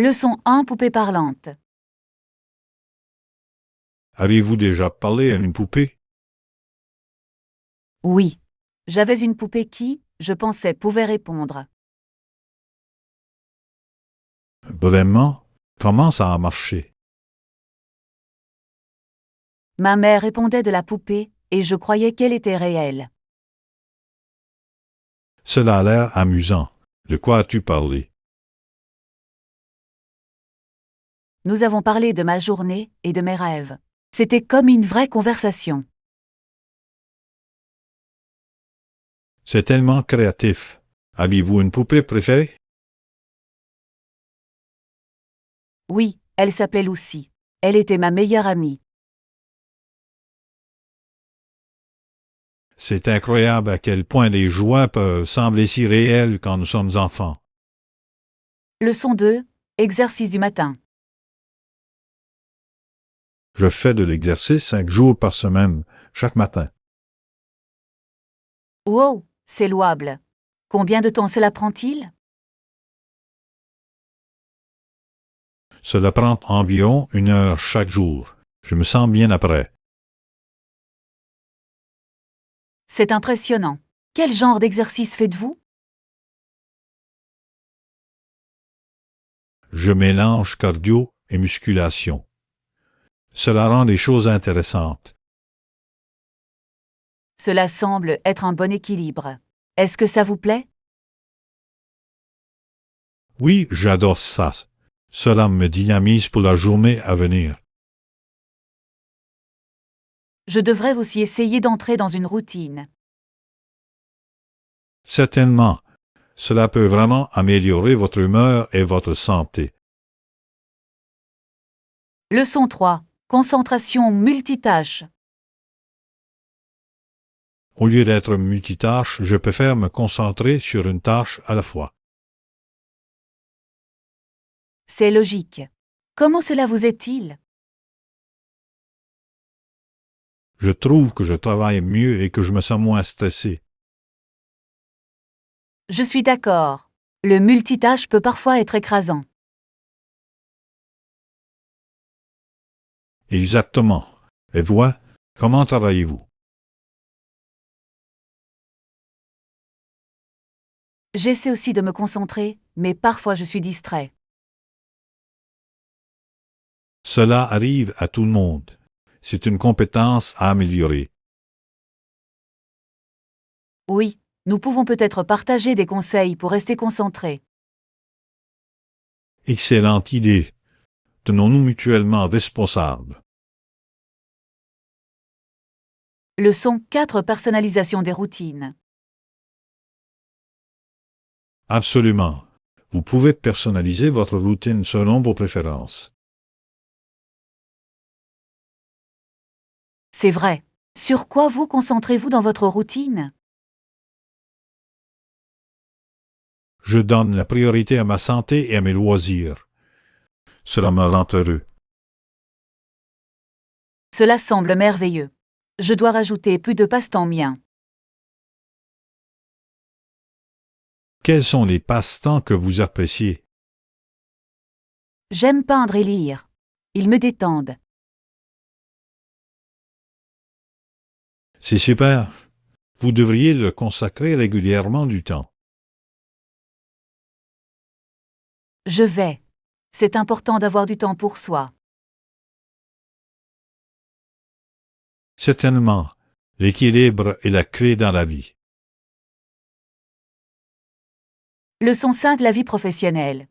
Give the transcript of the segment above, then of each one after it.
Leçon 1, poupée parlante. Avez-vous déjà parlé à une poupée? Oui. J'avais une poupée qui, je pensais, pouvait répondre. Vraiment? Comment ça a marché? Ma mère répondait de la poupée, et je croyais qu'elle était réelle. Cela a l'air amusant. De quoi as-tu parlé? Nous avons parlé de ma journée et de mes rêves. C'était comme une vraie conversation. C'est tellement créatif. Avez-vous une poupée préférée? Oui, elle s'appelait Lucie. Elle était ma meilleure amie. C'est incroyable à quel point les joies peuvent sembler si réelles quand nous sommes enfants. Leçon 2, exercice du matin. Je fais de l'exercice 5 jours par semaine, chaque matin. Wow, c'est louable. Combien de temps cela prend-il? Cela prend environ 1 heure chaque jour. Je me sens bien après. C'est impressionnant. Quel genre d'exercice faites-vous? Je mélange cardio et musculation. Cela rend les choses intéressantes. Cela semble être un bon équilibre. Est-ce que ça vous plaît? Oui, j'adore ça. Cela me dynamise pour la journée à venir. Je devrais aussi essayer d'entrer dans une routine. Certainement, cela peut vraiment améliorer votre humeur et votre santé. Leçon 3. Concentration multitâche. Au lieu d'être multitâche, je préfère me concentrer sur une tâche à la fois. C'est logique. Comment cela vous est-il? Je trouve que je travaille mieux et que je me sens moins stressé. Je suis d'accord. Le multitâche peut parfois être écrasant. Exactement. Et toi, comment travaillez-vous? J'essaie aussi de me concentrer, mais parfois je suis distrait. Cela arrive à tout le monde. C'est une compétence à améliorer. Oui, nous pouvons peut-être partager des conseils pour rester concentrés. Excellente idée. Tenons-nous mutuellement responsables. Leçon 4. Personnalisation des routines. Absolument. Vous pouvez personnaliser votre routine selon vos préférences. C'est vrai. Sur quoi vous concentrez-vous dans votre routine? Je donne la priorité à ma santé et à mes loisirs. Cela me rend heureux. Cela semble merveilleux. Je dois rajouter plus de passe-temps miens. Quels sont les passe-temps que vous appréciez? J'aime peindre et lire. Ils me détendent. C'est super. Vous devriez le consacrer régulièrement du temps. Je vais. C'est important d'avoir du temps pour soi. Certainement, l'équilibre est la clé dans la vie. Leçon 5. La vie professionnelle.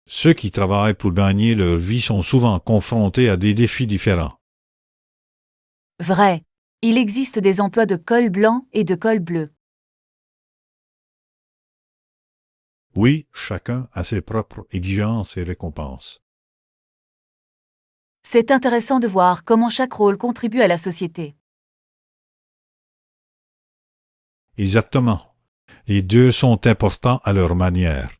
Ceux qui travaillent pour gagner leur vie sont souvent confrontés à des défis différents. Vrai. Il existe des emplois de col blanc et de col bleu. Oui, chacun a ses propres exigences et récompenses. C'est intéressant de voir comment chaque rôle contribue à la société. Exactement. Les deux sont importants à leur manière.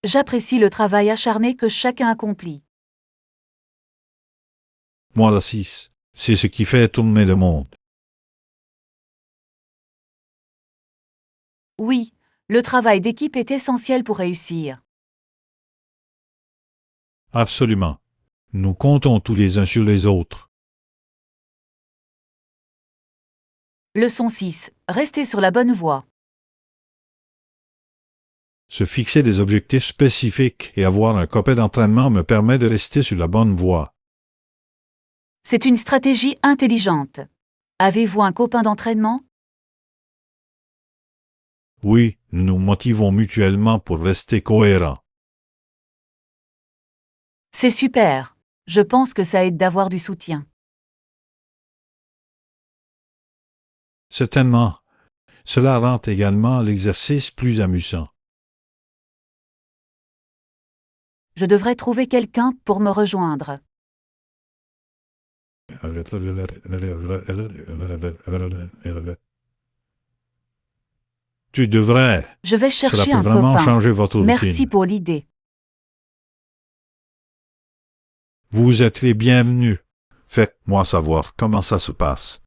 J'apprécie le travail acharné que chacun accomplit. Moi aussi, c'est ce qui fait tourner le monde. Oui, Le travail d'équipe est essentiel pour réussir. Absolument. Nous comptons tous les uns sur les autres. Leçon 6. Restez sur la bonne voie. Se fixer des objectifs spécifiques et avoir un copain d'entraînement me permet de rester sur la bonne voie. C'est une stratégie intelligente. Avez-vous un copain d'entraînement? Oui, nous nous motivons mutuellement pour rester cohérents. C'est super. Je pense que ça aide d'avoir du soutien. Certainement, cela rend également l'exercice plus amusant. Je devrais trouver quelqu'un pour me rejoindre. Tu devrais. Je vais Cela chercher peut un vraiment copain. changer votre Merci routine. pour l'idée. Vous êtes les bienvenus. Faites-moi savoir comment ça se passe.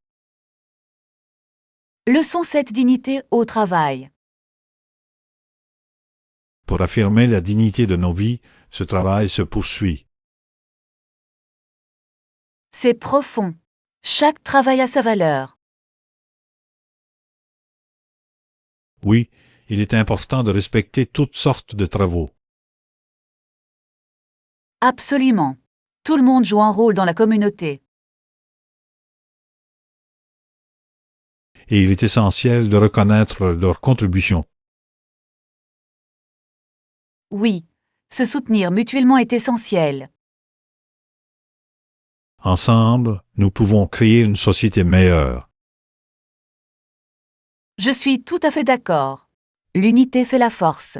Leçon 7. Dignité au travail. Pour affirmer la dignité de nos vies, ce travail se poursuit. C'est profond. Chaque travail a sa valeur. Oui, il est important de respecter toutes sortes de travaux. Absolument. Tout le monde joue un rôle dans la communauté. Et il est essentiel de reconnaître leur contribution. Oui. Se soutenir mutuellement est essentiel. Ensemble, nous pouvons créer une société meilleure. Je suis tout à fait d'accord. L'unité fait la force.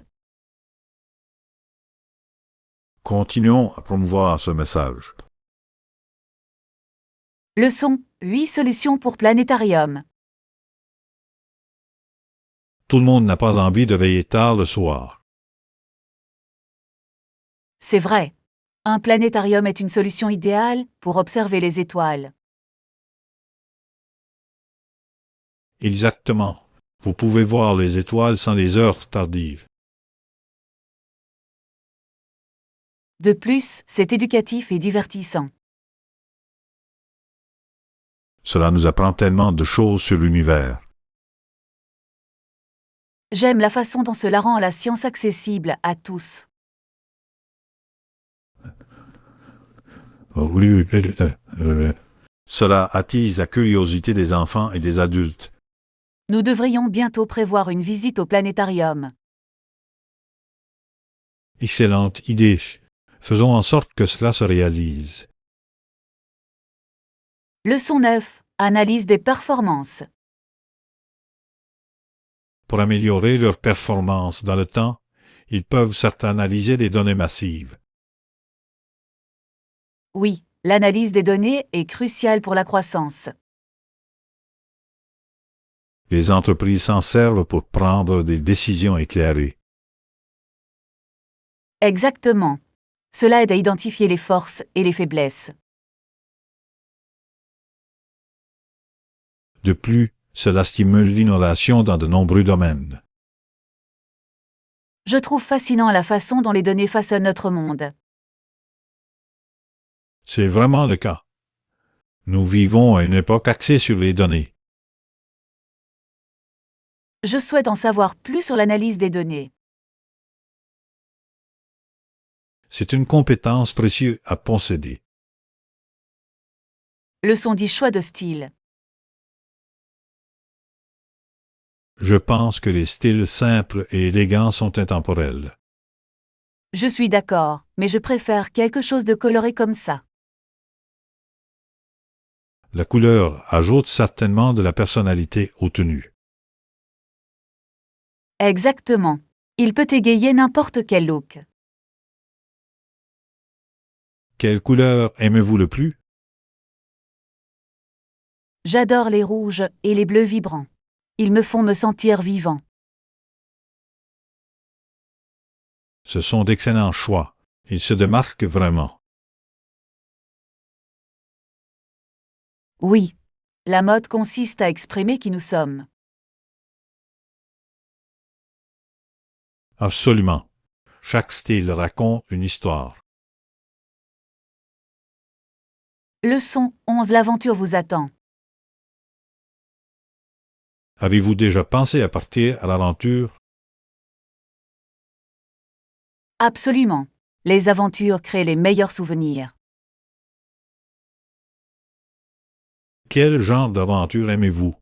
Continuons à promouvoir ce message. Leçon 8. Solutions pour planétarium. Tout le monde n'a pas envie de veiller tard le soir. C'est vrai. Un planétarium est une solution idéale pour observer les étoiles. Exactement. Vous pouvez voir les étoiles sans les heures tardives. De plus, c'est éducatif et divertissant. Cela nous apprend tellement de choses sur l'univers. J'aime la façon dont cela rend la science accessible à tous. Cela attise la curiosité des enfants et des adultes. Nous devrions bientôt prévoir une visite au planétarium. Excellente idée. Faisons en sorte que cela se réalise. Leçon 9. Analyse des performances. Pour améliorer leur performance dans le temps, ils peuvent certes analyser les données massives. Oui, l'analyse des données est cruciale pour la croissance. Les entreprises s'en servent pour prendre des décisions éclairées. Exactement. Cela aide à identifier les forces et les faiblesses. De plus, cela stimule l'innovation dans de nombreux domaines. Je trouve fascinant la façon dont les données façonnent notre monde. C'est vraiment le cas. Nous vivons à une époque axée sur les données. Je souhaite en savoir plus sur l'analyse des données. C'est une compétence précieuse à posséder. Leçon 10. Choix de style. Je pense que les styles simples et élégants sont intemporels. Je suis d'accord, mais je préfère quelque chose de coloré comme ça. La couleur ajoute certainement de la personnalité aux tenues. Exactement. Il peut égayer n'importe quel look. Quelle couleur aimez-vous le plus? J'adore les rouges et les bleus vibrants. Ils me font me sentir vivant. Ce sont d'excellents choix. Ils se démarquent vraiment. Oui. La mode consiste à exprimer qui nous sommes. Absolument. Chaque style raconte une histoire. Leçon 11. L'aventure vous attend. Avez-vous déjà pensé à partir à l'aventure? Absolument. Les aventures créent les meilleurs souvenirs. Quel genre d'aventure aimez-vous?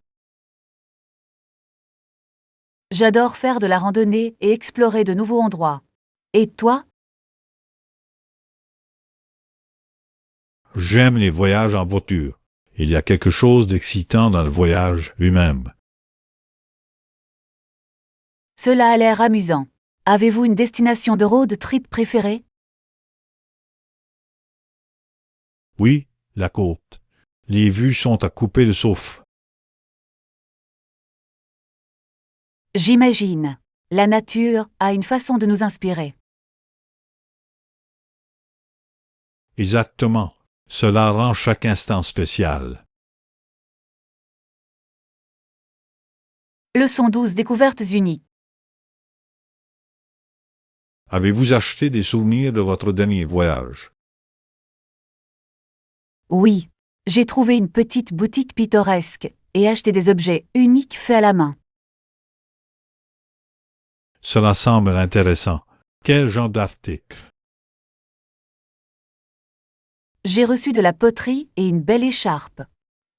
J'adore faire de la randonnée et explorer de nouveaux endroits. Et toi? J'aime les voyages en voiture. Il y a quelque chose d'excitant dans le voyage lui-même. Cela a l'air amusant. Avez-vous une destination de road trip préférée? Oui, la côte. Les vues sont à couper le souffle. J'imagine. La nature a une façon de nous inspirer. Exactement. Cela rend chaque instant spécial. Leçon 12. Découvertes uniques. Avez-vous acheté des souvenirs de votre dernier voyage? Oui. J'ai trouvé une petite boutique pittoresque et acheté des objets uniques faits à la main. Cela semble intéressant. Quel genre d'article? J'ai reçu de la poterie et une belle écharpe.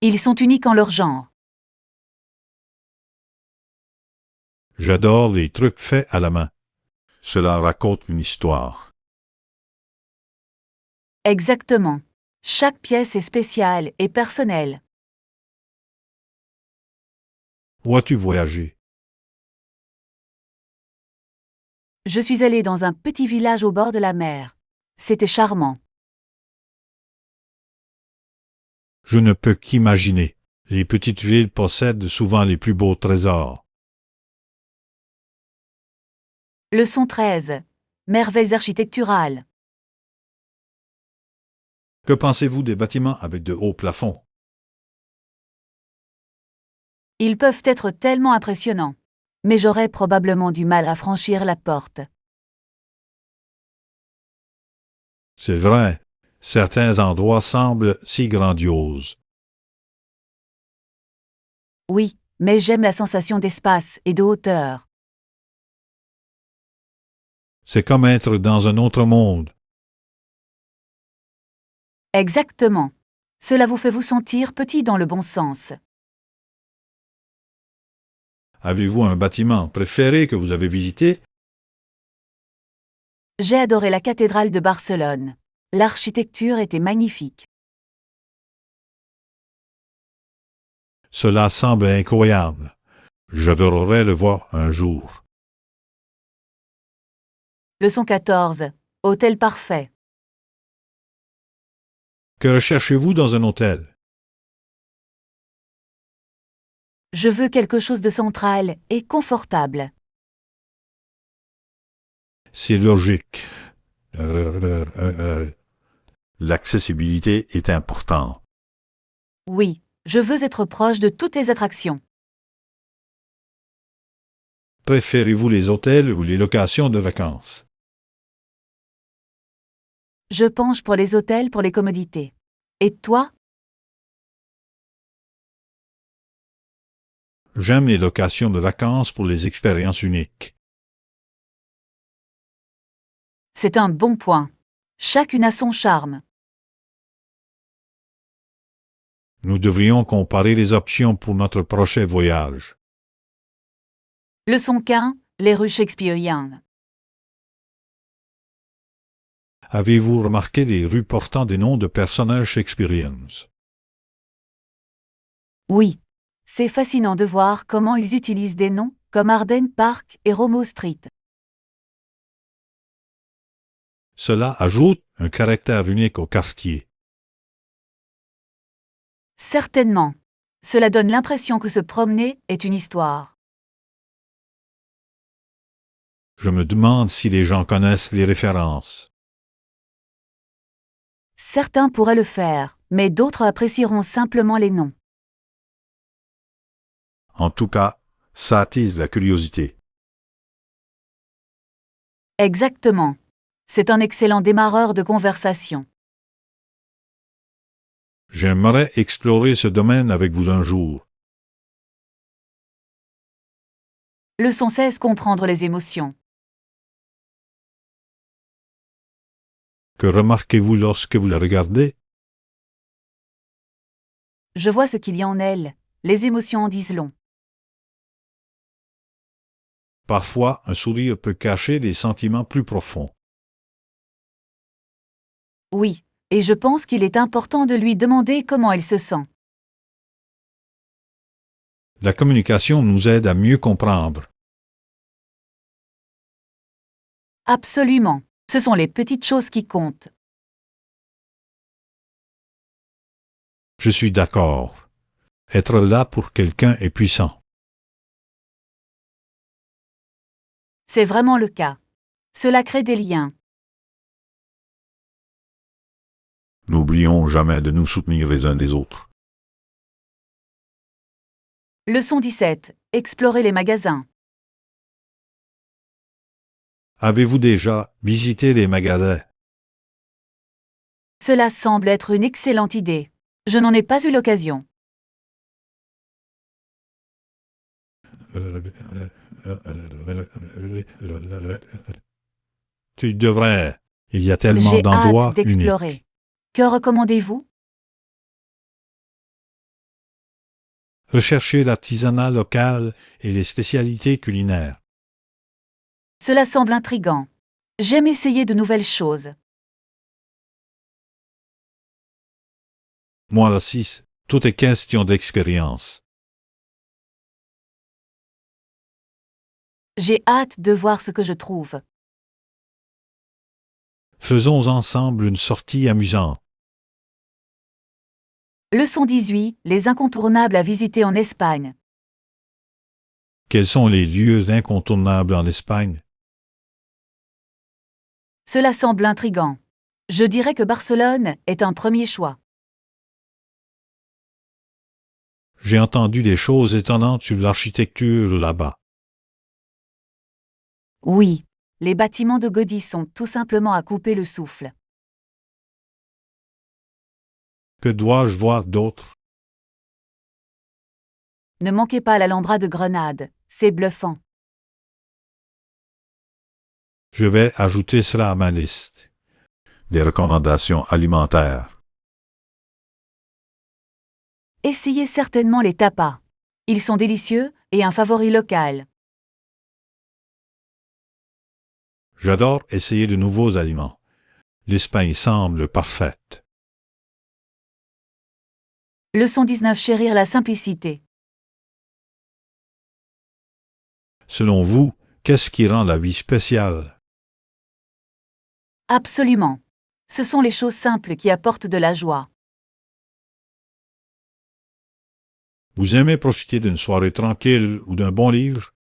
Ils sont uniques en leur genre. J'adore les trucs faits à la main. Cela raconte une histoire. Exactement. Chaque pièce est spéciale et personnelle. Où as-tu voyagé? Je suis allée dans un petit village au bord de la mer. C'était charmant. Je ne peux qu'imaginer. Les petites villes possèdent souvent les plus beaux trésors. Leçon 13. Merveilles architecturales. Que pensez-vous des bâtiments avec de hauts plafonds? Ils peuvent être tellement impressionnants. Mais j'aurais probablement du mal à franchir la porte. C'est vrai, certains endroits semblent si grandioses. Oui, mais j'aime la sensation d'espace et de hauteur. C'est comme être dans un autre monde. Exactement. Cela vous fait vous sentir petit dans le bon sens. Avez-vous un bâtiment préféré que vous avez visité? J'ai adoré la cathédrale de Barcelone. L'architecture était magnifique. Cela semble incroyable. J'adorerais le voir un jour. Leçon 14. Hôtel parfait. Que recherchez-vous dans un hôtel? Je veux quelque chose de central et confortable. C'est logique. L'accessibilité est importante. Oui, je veux être proche de toutes les attractions. Préférez-vous les hôtels ou les locations de vacances? Je penche pour les hôtels pour les commodités. Et toi? J'aime les locations de vacances pour les expériences uniques. C'est un bon point. Chacune a son charme. Nous devrions comparer les options pour notre prochain voyage. Leçon 15. Les rues shakespeariennes. Avez-vous remarqué les rues portant des noms de personnages shakespeariens? Oui. C'est fascinant de voir comment ils utilisent des noms comme Arden Park et Romo Street. Cela ajoute un caractère unique au quartier. Certainement. Cela donne l'impression que se promener est une histoire. Je me demande si les gens connaissent les références. Certains pourraient le faire, mais d'autres apprécieront simplement les noms. En tout cas, ça attise la curiosité. Exactement. C'est un excellent démarreur de conversation. J'aimerais explorer ce domaine avec vous un jour. Leçon 16. Comprendre les émotions. Que remarquez-vous lorsque vous la regardez? Je vois ce qu'il y a en elle. Les émotions en disent long. Parfois, un sourire peut cacher des sentiments plus profonds. Oui, et je pense qu'il est important de lui demander comment il se sent. La communication nous aide à mieux comprendre. Absolument. Ce sont les petites choses qui comptent. Je suis d'accord. Être là pour quelqu'un est puissant. C'est vraiment le cas. Cela crée des liens. N'oublions jamais de nous soutenir les uns des autres. Leçon 17. Explorer les magasins. Avez-vous déjà visité les magasins? Cela semble être une excellente idée. Je n'en ai pas eu l'occasion. Tu devrais. Il y a tellement J'ai hâte d'endroits d'explorer. uniques. Que recommandez-vous? Recherchez l'artisanat local et les spécialités culinaires. Cela semble intriguant. J'aime essayer de nouvelles choses. Moi aussi, tout est question d'expérience. J'ai hâte de voir ce que je trouve. Faisons ensemble une sortie amusante. Leçon 18. Les incontournables à visiter en Espagne. Quels sont les lieux incontournables en Espagne? Cela semble intriguant. Je dirais que Barcelone est un premier choix. J'ai entendu des choses étonnantes sur l'architecture là-bas. Oui, les bâtiments de Gaudí sont tout simplement à couper le souffle. Que dois-je voir d'autre? Ne manquez pas l'Alhambra de Grenade, c'est bluffant. Je vais ajouter cela à ma liste. Des recommandations alimentaires. Essayez certainement les tapas. Ils sont délicieux et un favori local. J'adore essayer de nouveaux aliments. L'Espagne semble parfaite. Leçon 19. Chérir la simplicité. Selon vous, qu'est-ce qui rend la vie spéciale? Absolument. Ce sont les choses simples qui apportent de la joie. Vous aimez profiter d'une soirée tranquille ou d'un bon livre?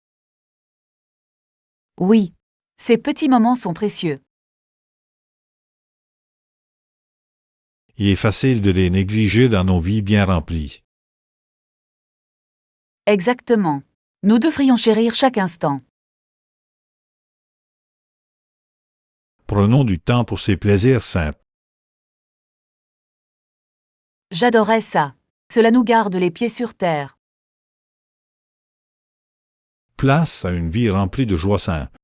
Oui, ces petits moments sont précieux. Il est facile de les négliger dans nos vies bien remplies. Exactement. Nous devrions chérir chaque instant. Prenons du temps pour ces plaisirs simples. J'adorais ça. Cela nous garde les pieds sur terre. Place à une vie remplie de joie simple.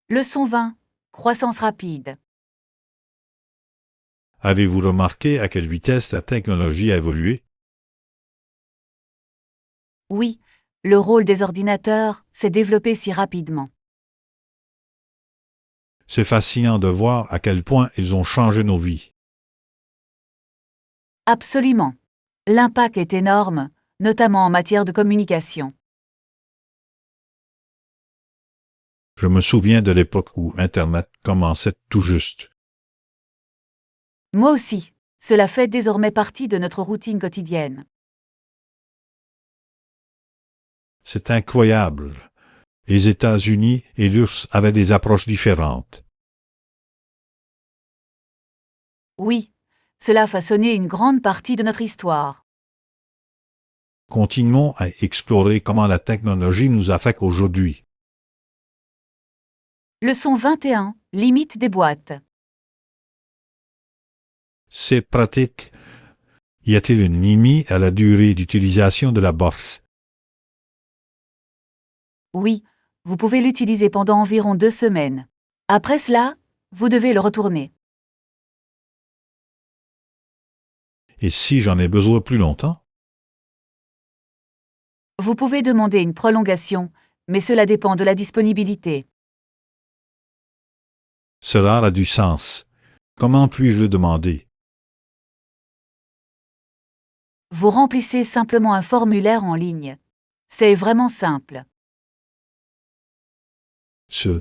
Leçon 20. Croissance rapide. Avez-vous remarqué à quelle vitesse la technologie a évolué? Oui, le rôle des ordinateurs s'est développé si rapidement. C'est fascinant de voir à quel point ils ont changé nos vies. Absolument. L'impact est énorme, notamment en matière de communication. Je me souviens de l'époque où Internet commençait tout juste. Moi aussi. Cela fait désormais partie de notre routine quotidienne. C'est incroyable. Les États-Unis et l'URSS avaient des approches différentes. Oui, cela a façonné une grande partie de notre histoire. Continuons à explorer comment la technologie nous affecte aujourd'hui. Leçon 21. Limite des boîtes. C'est pratique. Y a-t-il une limite à la durée d'utilisation de la bourse? Oui, vous pouvez l'utiliser pendant environ 2 semaines. Après cela, vous devez le retourner. Et si j'en ai besoin plus longtemps? Vous pouvez demander une prolongation, mais cela dépend de la disponibilité. Cela a du sens. Comment puis-je le demander? Vous remplissez simplement un formulaire en ligne. C'est vraiment simple. Je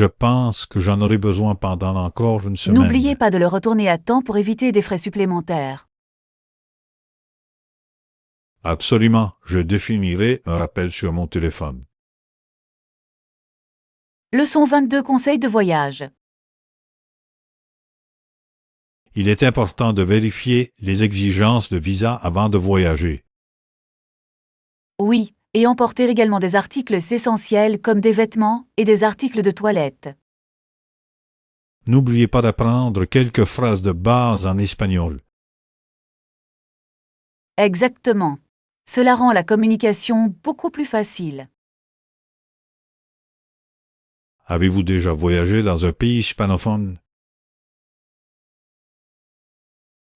pense que j'en aurai besoin pendant encore une N'oubliez semaine. pas de le retourner à temps pour éviter des frais supplémentaires. Absolument, je définirai un rappel sur mon téléphone. Leçon 22. Conseils de voyage. Il est important de vérifier les exigences de visa avant de voyager. Oui, et emporter également des articles essentiels comme des vêtements et des articles de toilette. N'oubliez pas d'apprendre quelques phrases de base en espagnol. Exactement. Cela rend la communication beaucoup plus facile. Avez-vous déjà voyagé dans un pays hispanophone?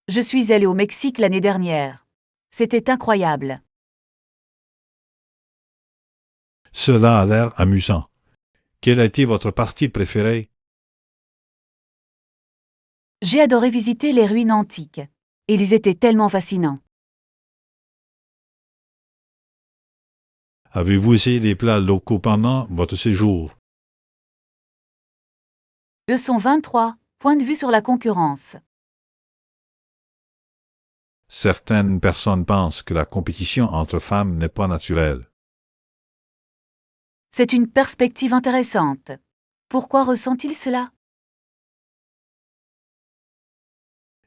Je suis allée au Mexique l'année dernière. C'était incroyable. Cela a l'air amusant. Quelle a été votre partie préférée? J'ai adoré visiter les ruines antiques. Ils étaient tellement fascinants. Avez-vous essayé des plats locaux pendant votre séjour? Leçon 23. Point de vue sur la concurrence. Certaines personnes pensent que la compétition entre femmes n'est pas naturelle. C'est une perspective intéressante. Pourquoi ressent-il cela?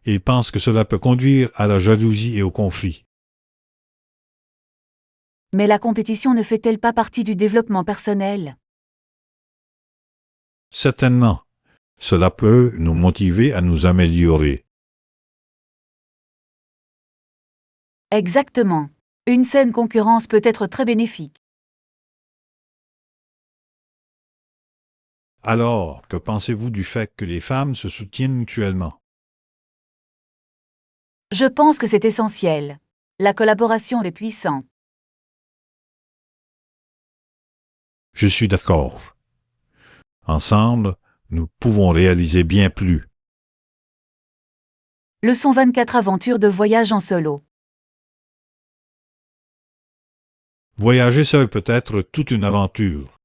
Ils pensent que cela peut conduire à la jalousie et au conflit. Mais la compétition ne fait-elle pas partie du développement personnel? Certainement, cela peut nous motiver à nous améliorer. Exactement. Une saine concurrence peut être très bénéfique. Alors, que pensez-vous du fait que les femmes se soutiennent mutuellement? Je pense que c'est essentiel. La collaboration est puissante. Je suis d'accord. Ensemble, nous pouvons réaliser bien plus. Leçon 24. Aventure de voyage en solo. Voyager seul peut être toute une aventure.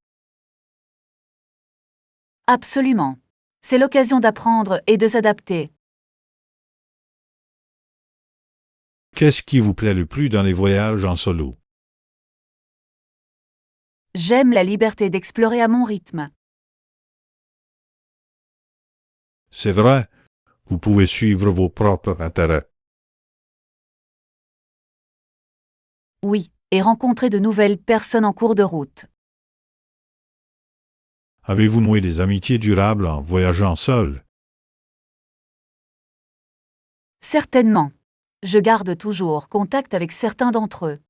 Absolument. C'est l'occasion d'apprendre et de s'adapter. Qu'est-ce qui vous plaît le plus dans les voyages en solo? J'aime la liberté d'explorer à mon rythme. C'est vrai, vous pouvez suivre vos propres intérêts. Oui, et rencontrer de nouvelles personnes en cours de route. Avez-vous noué des amitiés durables en voyageant seul? Certainement. Je garde toujours contact avec certains d'entre eux.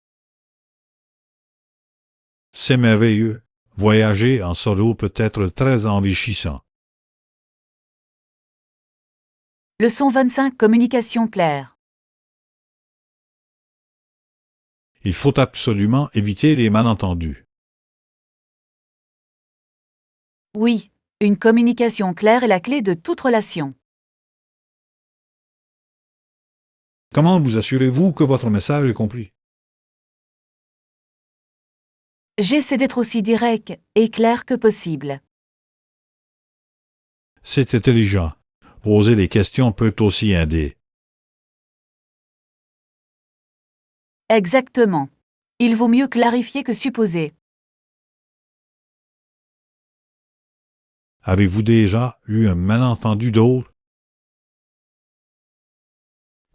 C'est merveilleux. Voyager en solo peut être très enrichissant. Leçon 25. Communication claire. Il faut absolument éviter les malentendus. Oui, une communication claire est la clé de toute relation. Comment vous assurez-vous que votre message est compris? J'essaie d'être aussi direct et clair que possible. C'est intelligent. Poser des questions peut aussi aider. Exactement. Il vaut mieux clarifier que supposer. Avez-vous déjà eu un malentendu d'autre?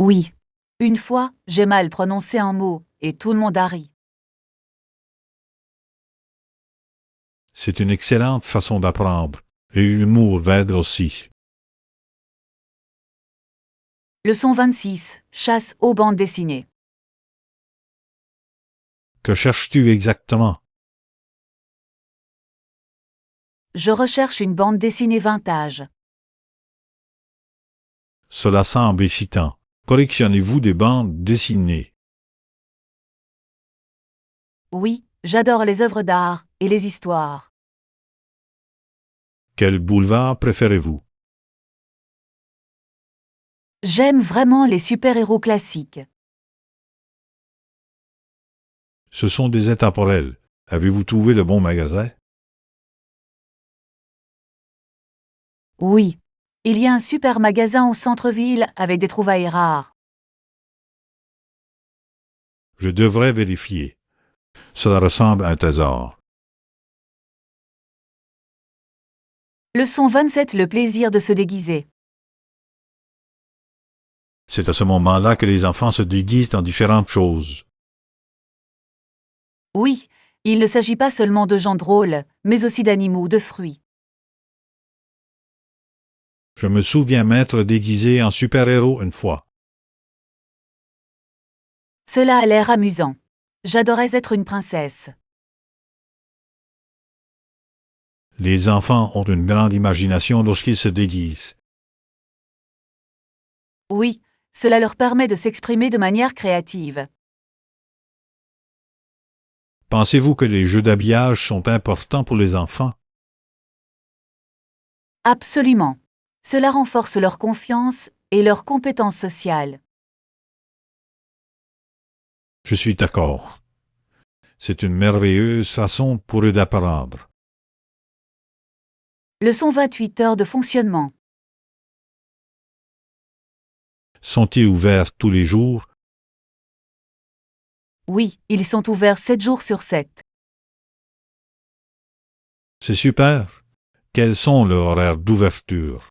Oui. Une fois, j'ai mal prononcé un mot, et tout le monde a ri. C'est une excellente façon d'apprendre, et l'humour aide aussi. Leçon 26. Chasse aux bandes dessinées. Que cherches-tu exactement? Je recherche une bande dessinée vintage. Cela semble excitant. Collectionnez-vous des bandes dessinées? Oui, j'adore les œuvres d'art et les histoires. Quel boulevard préférez-vous? J'aime vraiment les super-héros classiques. Ce sont des intemporels. Avez-vous trouvé le bon magasin? Oui. Il y a un super magasin au centre-ville avec des trouvailles rares. Je devrais vérifier. Cela ressemble à un trésor. Leçon 27. Le plaisir de se déguiser. C'est à ce moment-là que les enfants se déguisent en différentes choses. Oui, il ne s'agit pas seulement de gens drôles, mais aussi d'animaux ou de fruits. Je me souviens m'être déguisé en super-héros une fois. Cela a l'air amusant. J'adorais être une princesse. Les enfants ont une grande imagination lorsqu'ils se déguisent. Oui, cela leur permet de s'exprimer de manière créative. Pensez-vous que les jeux d'habillage sont importants pour les enfants? Absolument. Cela renforce leur confiance et leurs compétences sociales. Je suis d'accord. C'est une merveilleuse façon pour eux d'apprendre. Leçon 28. Heures de fonctionnement. Sont-ils ouverts tous les jours? Oui, ils sont ouverts 7 jours sur 7. C'est super. Quels sont leurs horaires d'ouverture?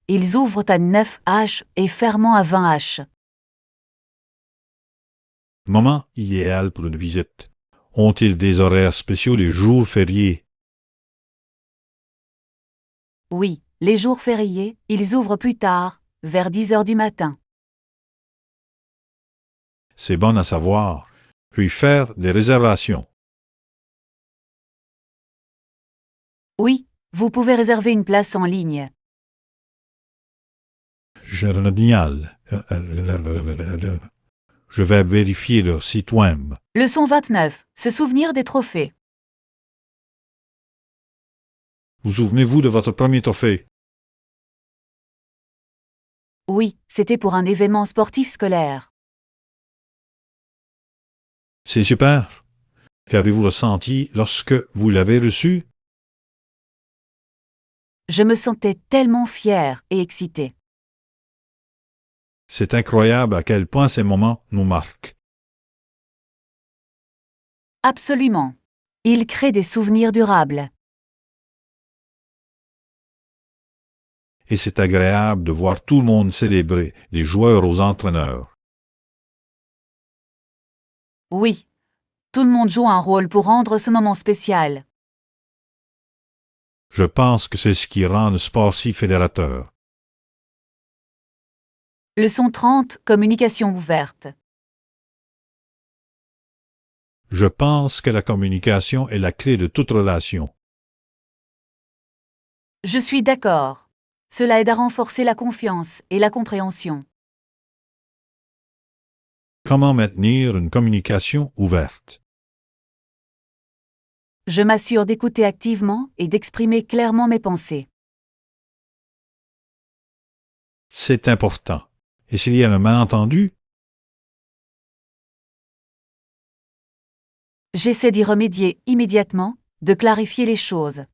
Ils ouvrent à 9 h et ferment à 20 h. Moment idéal pour une visite. Ont-ils des horaires spéciaux les jours fériés? Oui, les jours fériés, ils ouvrent plus tard, vers 10 heures du matin. C'est bon à savoir. Puis faire des réservations. Oui, vous pouvez réserver une place en ligne. Génial. Je vais vérifier leur site web. Leçon 29. Se souvenir des trophées. Vous souvenez-vous de votre premier trophée? Oui, c'était pour un événement sportif scolaire. C'est super. Qu'avez-vous ressenti lorsque vous l'avez reçu? Je me sentais tellement fière et excitée. C'est incroyable à quel point ces moments nous marquent. Absolument. Ils créent des souvenirs durables. Et c'est agréable de voir tout le monde célébrer, les joueurs aux entraîneurs. Oui. Tout le monde joue un rôle pour rendre ce moment spécial. Je pense que c'est ce qui rend le sport si fédérateur. Leçon 30. Communication ouverte. Je pense que la communication est la clé de toute relation. Je suis d'accord. Cela aide à renforcer la confiance et la compréhension. Comment maintenir une communication ouverte? Je m'assure d'écouter activement et d'exprimer clairement mes pensées. C'est important. Et s'il y a un malentendu? J'essaie d'y remédier immédiatement, de clarifier les choses.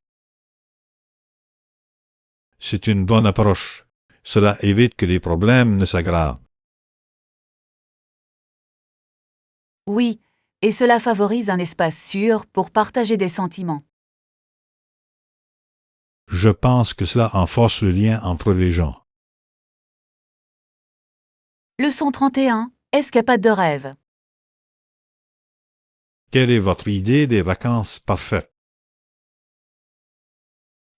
C'est une bonne approche. Cela évite que les problèmes ne s'aggravent. Oui, et cela favorise un espace sûr pour partager des sentiments. Je pense que cela renforce le lien entre les gens. Leçon 31. Escapade de rêve. Quelle est votre idée des vacances parfaites?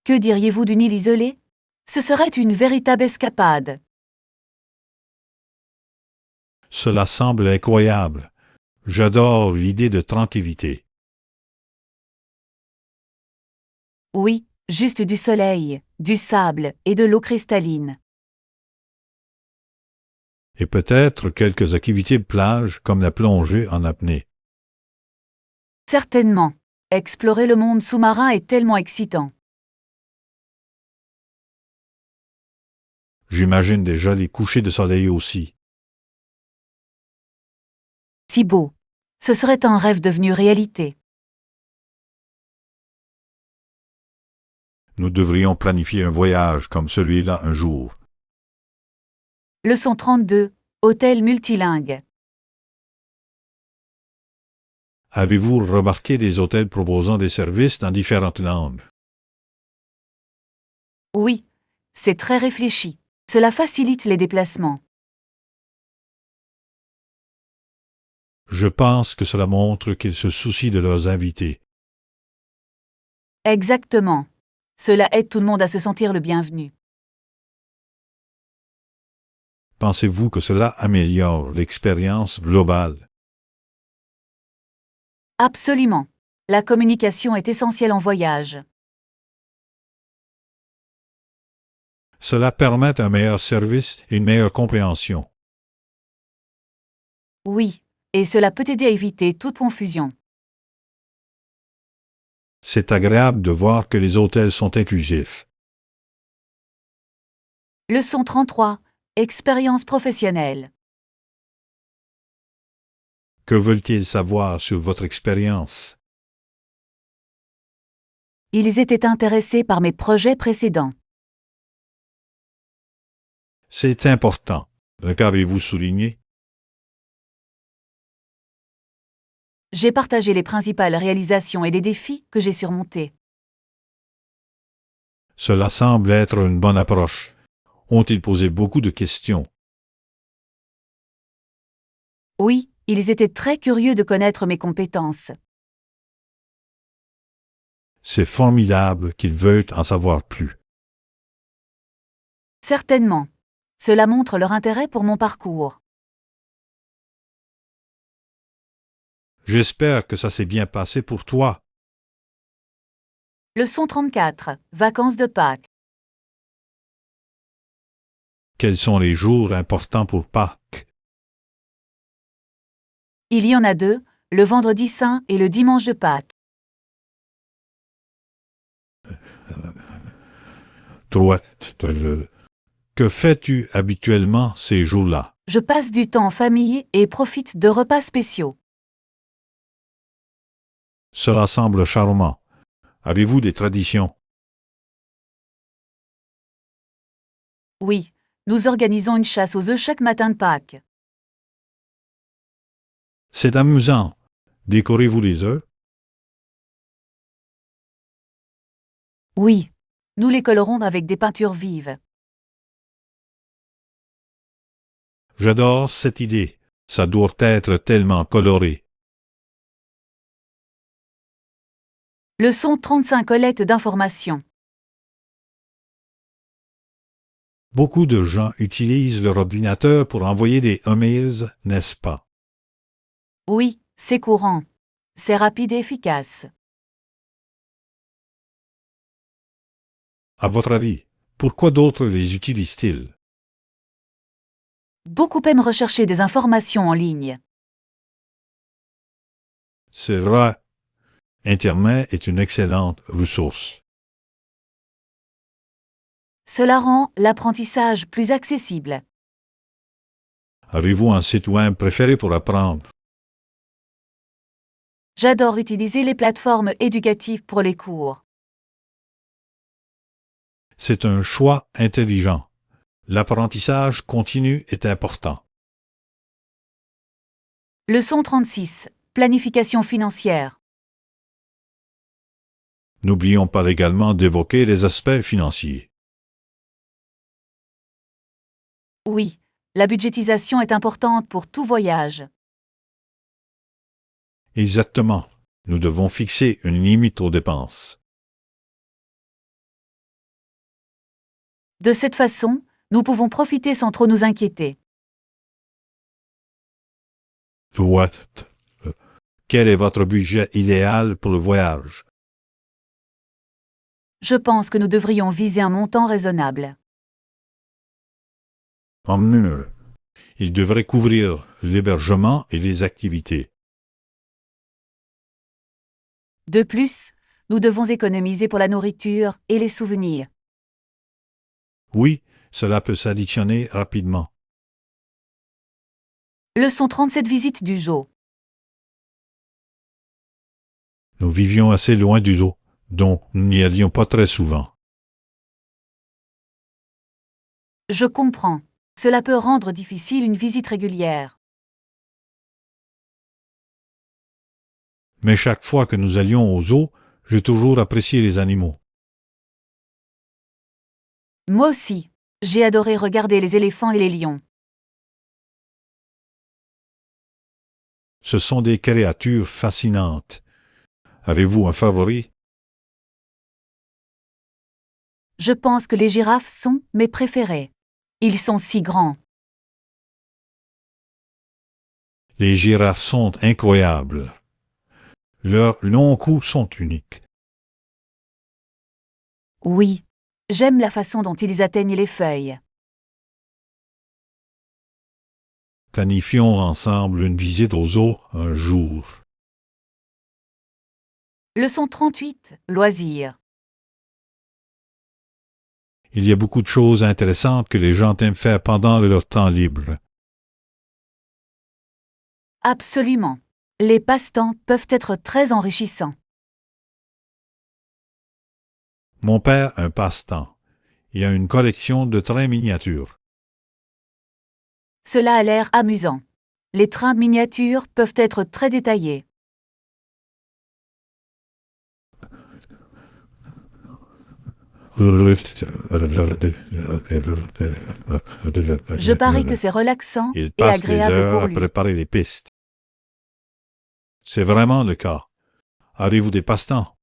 Que diriez-vous d'une île isolée? Ce serait une véritable escapade. Cela semble incroyable. J'adore l'idée de tranquillité. Oui, juste du soleil, du sable et de l'eau cristalline. Et peut-être quelques activités de plage comme la plongée en apnée. Certainement. Explorer le monde sous-marin est tellement excitant. J'imagine déjà les couchers de soleil aussi. Si beau. Ce serait un rêve devenu réalité. Nous devrions planifier un voyage comme celui-là un jour. Leçon 32. Hôtel multilingue. Avez-vous remarqué des hôtels proposant des services dans différentes langues? Oui. C'est très réfléchi. Cela facilite les déplacements. Je pense que cela montre qu'ils se soucient de leurs invités. Exactement. Cela aide tout le monde à se sentir le bienvenu. Pensez-vous que cela améliore l'expérience globale? Absolument. La communication est essentielle en voyage. Cela permet un meilleur service et une meilleure compréhension. Oui. Et cela peut aider à éviter toute confusion. C'est agréable de voir que les hôtels sont inclusifs. Leçon 33. Expérience professionnelle. Que veulent-ils savoir sur votre expérience? Ils étaient intéressés par mes projets précédents. C'est important. Qu'avez-vous souligné? J'ai partagé les principales réalisations et les défis que j'ai surmontés. Cela semble être une bonne approche. Ont-ils posé beaucoup de questions? Oui, ils étaient très curieux de connaître mes compétences. C'est formidable qu'ils veuillent en savoir plus. Certainement. Cela montre leur intérêt pour mon parcours. J'espère que ça s'est bien passé pour toi. Leçon 34. Vacances de Pâques. Quels sont les jours importants pour Pâques? Il y en a deux, le vendredi saint et le dimanche de Pâques. Toi, que fais-tu habituellement ces jours-là? Je passe du temps en famille et profite de repas spéciaux. Cela semble charmant. Avez-vous des traditions? Oui, nous organisons une chasse aux œufs chaque matin de Pâques. C'est amusant. Décorez-vous les œufs? Oui, nous les colorons avec des peintures vives. J'adore cette idée. Ça doit être tellement coloré. Leçon 35. Collecte d'informations. Beaucoup de gens utilisent leur ordinateur pour envoyer des emails, n'est-ce pas? Oui, c'est courant. C'est rapide et efficace. À votre avis, pourquoi d'autres les utilisent-ils? Beaucoup aiment rechercher des informations en ligne. C'est vrai, Internet est une excellente ressource. Cela rend l'apprentissage plus accessible. Avez-vous un site web préféré pour apprendre? J'adore utiliser les plateformes éducatives pour les cours. C'est un choix intelligent. L'apprentissage continu est important. Leçon 36. Planification financière. N'oublions pas également d'évoquer les aspects financiers. Oui, la budgétisation est importante pour tout voyage. Exactement. Nous devons fixer une limite aux dépenses. De cette façon, nous pouvons profiter sans trop nous inquiéter. Soit. Quel est votre budget idéal pour le voyage? Je pense que nous devrions viser un montant raisonnable. Emmenez-le. Il devrait couvrir l'hébergement et les activités. De plus, nous devons économiser pour la nourriture et les souvenirs. Oui, cela peut s'additionner rapidement. Leçon 37 visite du zoo. Nous vivions assez loin du zoo, donc nous n'y allions pas très souvent. Je comprends. Cela peut rendre difficile une visite régulière. Mais chaque fois que nous allions au zoo, j'ai toujours apprécié les animaux. Moi aussi. J'ai adoré regarder les éléphants et les lions. Ce sont des créatures fascinantes. Avez-vous un favori? Je pense que les girafes sont mes préférés. Ils sont si grands. Les girafes sont incroyables. Leurs longs coups sont uniques. Oui. J'aime la façon dont ils atteignent les feuilles. Planifions ensemble une visite au zoo un jour. Leçon 38. Loisirs. Il y a beaucoup de choses intéressantes que les gens aiment faire pendant leur temps libre. Absolument. Les passe-temps peuvent être très enrichissants. Mon père a un passe-temps. Il a une collection de trains miniatures. Cela a l'air amusant. Les trains de miniature peuvent être très détaillés. Je parie que c'est relaxant Il et passe des agréable heures pour à lui. préparer les pistes. C'est vraiment le cas. Avez-vous des passe-temps?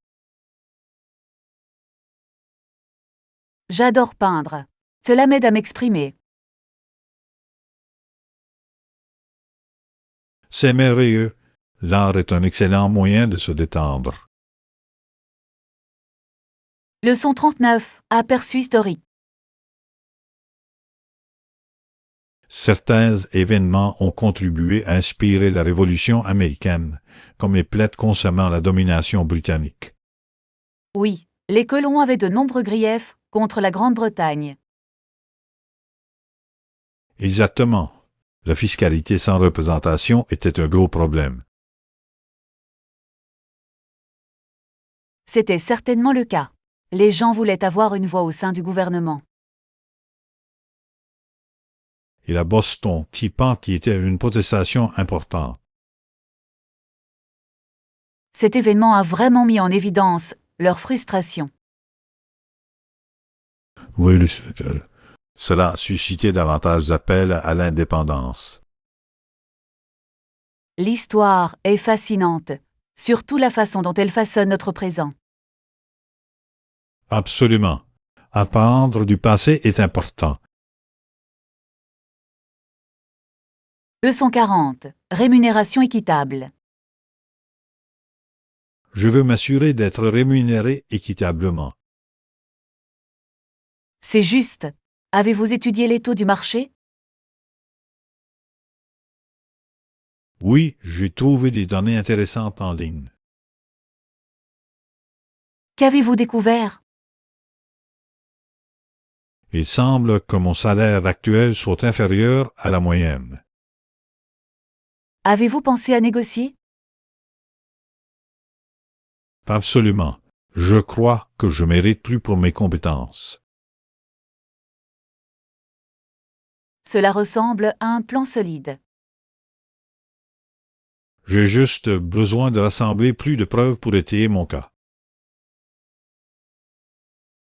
J'adore peindre. Cela m'aide à m'exprimer. C'est merveilleux. L'art est un excellent moyen de se détendre. Leçon 39. Aperçu historique. Certains événements ont contribué à inspirer la Révolution américaine, comme les plaides concernant la domination britannique. Oui, les colons avaient de nombreux griefs contre la Grande-Bretagne. Exactement. La fiscalité sans représentation était un gros problème. C'était certainement le cas. Les gens voulaient avoir une voix au sein du gouvernement. Et la Boston Tea Party était une protestation importante. Cet événement a vraiment mis en évidence leur frustration. Oui, cela a suscité davantage d'appels à l'indépendance. L'histoire est fascinante, surtout la façon dont elle façonne notre présent. Absolument. Apprendre du passé est important. Leçon 40. Rémunération équitable. Je veux m'assurer d'être rémunéré équitablement. C'est juste. Avez-vous étudié les taux du marché? Oui, j'ai trouvé des données intéressantes en ligne. Qu'avez-vous découvert? Il semble que mon salaire actuel soit inférieur à la moyenne. Avez-vous pensé à négocier? Absolument. Je crois que je mérite plus pour mes compétences. Cela ressemble à un plan solide. J'ai juste besoin de rassembler plus de preuves pour étayer mon cas.